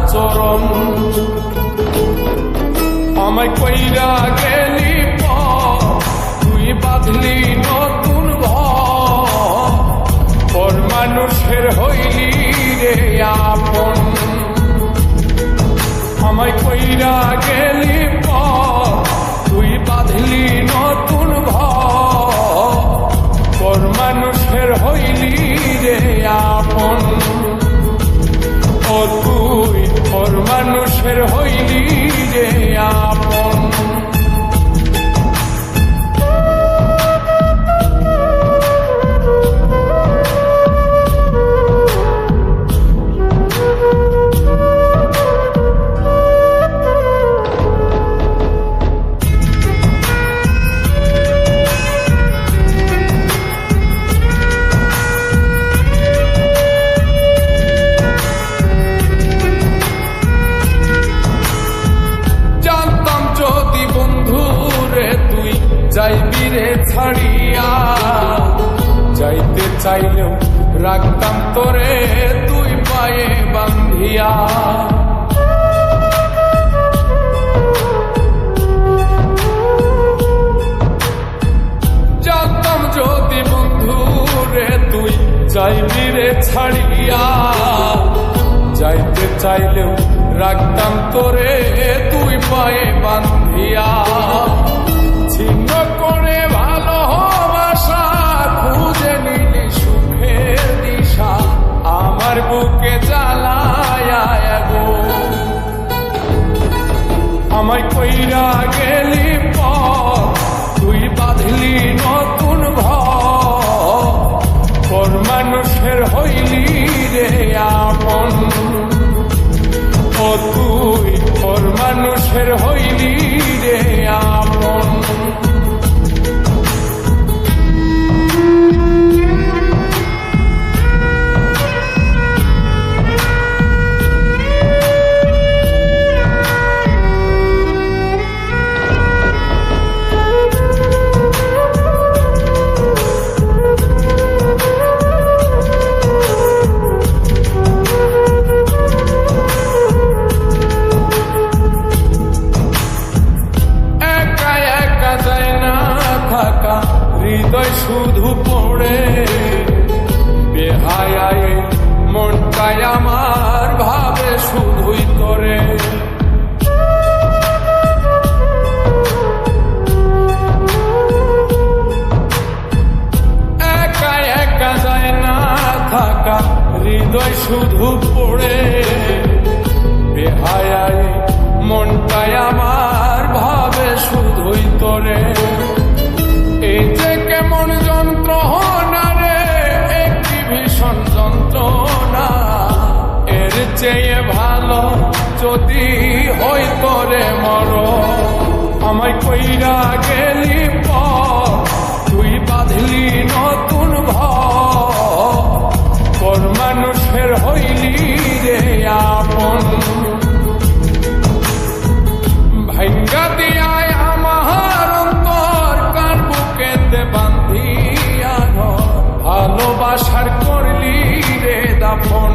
আচরণ। আমায় কইরা গেলি তুই বাঁধলি নতুন ঘর, পর মানুষের হইলি রে আপন। আমায় কইরা গেলি তুই বাঁধলি নতুন ঘর, পর মানুষের হইলি রে আপন। ও তুই পর মানুষের হইলি রে আপন। যাইবি রে ছাড়িয়া, যাইতে চাইলেও রাখতাম তোরে তুই পায়ে বান্ধিয়া। জানতাম যদি বন্ধু রে তুই যাইবি রে ছাড়িয়া, যাইতে চাইলেও রাখতাম তোরে তুই পায়ে বান্ধিয়া। ছিন্ন করে ভালোবাসা খুঁজে নিলি সুখের দিশা, আমার বুকে জ্বালায় গো। আমায় কইরা গেলি তুই বাঁধলি নতুন ঘর, পর মানুষের হইলি রে আপন। ও তুই পর মানুষের হইলি রে আপন। হৃদয় শুধু পড়ে বেহায়ায়, মনটাই আমার ভাবে শুধুই করে। একা একা যায় না থাকা, হৃদয় শুধু পড়ে বেহায়ায়, মনটাই আমার ভাবে শুধুই করে। এই যে কেমন যন্ত্রণা রে, একটি ভীষণ যন্ত্রণা, এর চেয়ে ভালো যদি হই করে মর। আমায় কইরা গেলি তুই বাঁধলি নতুন ঘর, পর মানুষের হইলি রে আপন। ভাঙ্গা দিয়ায় আমার অন্তর কার বুকেতে বান্ধিয়া ঘর, ভালোবাসার করলি রে দাফন।